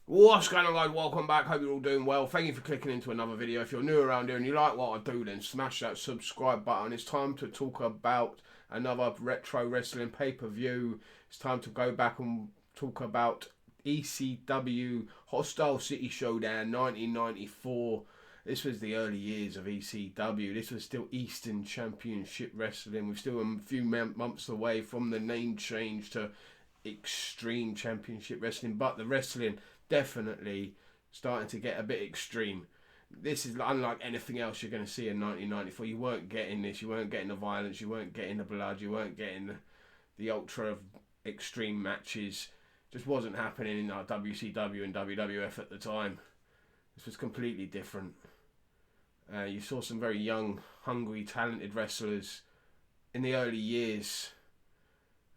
What's going on, guys? Welcome back. Hope you're all doing well. Thank you for clicking into another video. If you're new around here and you like what I do, then smash that subscribe button. It's time to talk about another retro wrestling pay-per-view. It's time to go back and talk about ECW Hostile City Showdown 1994. This was the early years of ECW. This was still Eastern Championship Wrestling. We're still a few months away from the name change to Extreme Championship Wrestling, but the wrestling definitely starting to get a bit extreme. This is unlike anything else you're going to see in 1994. You weren't getting this. You weren't getting the violence. You weren't getting the blood. You weren't getting the ultra extreme matches. Just wasn't happening in WCW and WWF at the time. This was completely different. You saw some very young, hungry, talented wrestlers in the early years,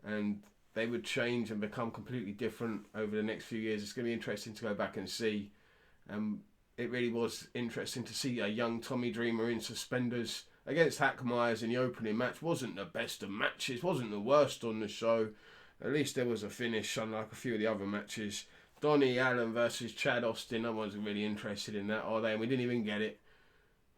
and they would change and become completely different over the next few years. It's going to be interesting to go back and see. It really was interesting to see a young Tommy Dreamer in suspenders against Hack Myers in the opening match. Wasn't the best of matches, wasn't the worst on the show. At least there was a finish, unlike a few of the other matches. Donnie Allen versus Chad Austin. No one's really interested in that, are they? And we didn't even get it.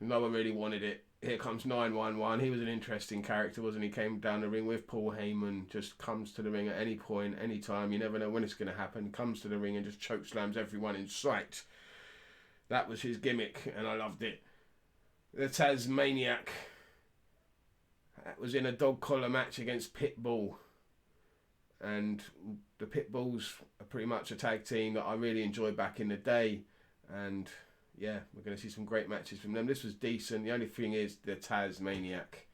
No one really wanted it. Here comes 911. He was an interesting character, wasn't he? Came down the ring with Paul Heyman. Just comes to the ring at any point, any time. You never know when it's going to happen. Comes to the ring and just choke slams everyone in sight. That was his gimmick, and I loved it. The Tazmaniac was in a dog collar match against Pitbull. And the Pitbulls are pretty much a tag team that I really enjoyed back in the day. And yeah, we're going to see some great matches from them. This was decent. The only thing is the Tazmaniac.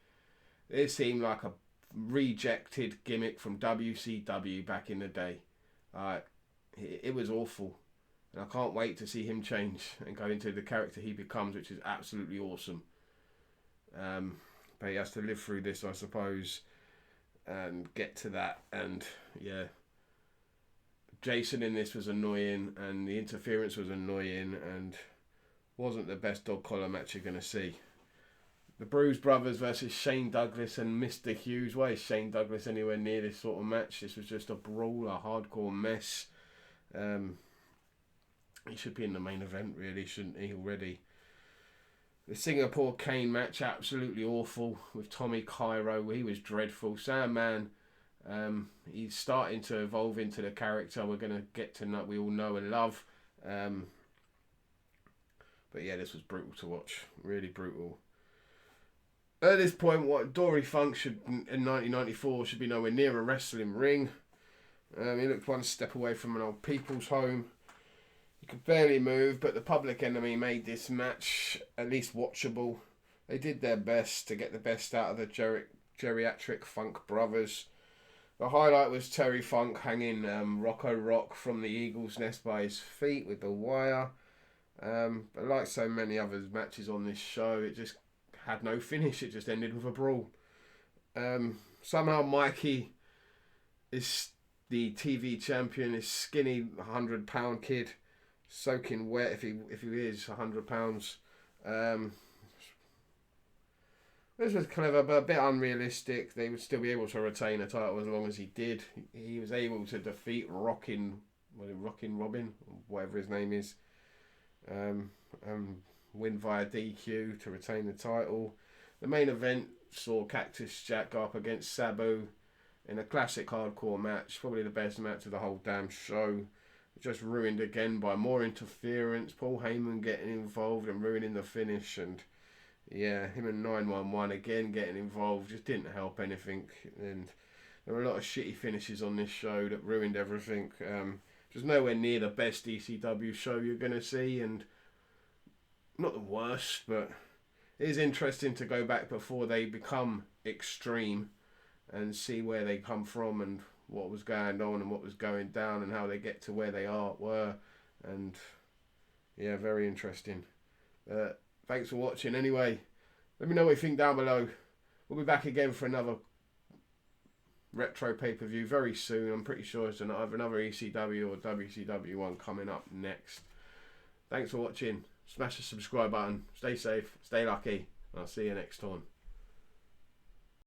It seemed like a rejected gimmick from WCW back in the day. It was awful. And I can't wait to see him change and go into the character he becomes, which is absolutely awesome. But he has to live through this, I suppose, and get to that. And yeah, Jason in this was annoying, and the interference was annoying, and wasn't the best dog collar match you're going to see. The Bruise Brothers versus Shane Douglas and Mr. Hughes. Why is Shane Douglas anywhere near this sort of match? This was just a brawl, a hardcore mess. He should be in the main event, really, shouldn't he, already? The Singapore Kane match, absolutely awful, with Tommy Cairo. He was dreadful. Sandman, he's starting to evolve into the character we're going to get to know, we all know and love. But yeah, this was brutal to watch. Really brutal. At this point, what Dory Funk should, in 1994, should be nowhere near a wrestling ring. He looked one step away from an old people's home. He could barely move, but the Public Enemy made this match at least watchable. They did their best to get the best out of the geriatric Funk brothers. The highlight was Terry Funk hanging Rocco Rock from the Eagle's Nest by his feet with the wire. But like so many other matches on this show, it just had no finish. It just ended with a brawl. Somehow Mikey is the TV champion, this skinny 100-pound kid, soaking wet if he is 100 pounds. This was kind of a bit unrealistic. They would still be able to retain a title as long as he did. He was able to defeat Rockin' Robin, or whatever his name is. Win via DQ to retain the title. The main event saw Cactus Jack go up against Sabu in a classic hardcore match, probably the best match of the whole damn show. Just ruined again by more interference, Paul Heyman getting involved and ruining the finish, and yeah, him and 911 again getting involved just didn't help anything. And there were a lot of shitty finishes on this show that ruined everything. Just nowhere near the best ECW show you're going to see, and not the worst, but it is interesting to go back before they become extreme and see where they come from and what was going on and what was going down and how they get to where they were. And yeah, very interesting. Thanks for watching anyway. Let me know what you think down below. We'll be back again for another retro pay-per-view very soon. I'm pretty sure it's either another ECW or WCW one coming up next. Thanks for watching. Smash the subscribe button. Stay safe. Stay lucky. I'll see you next time.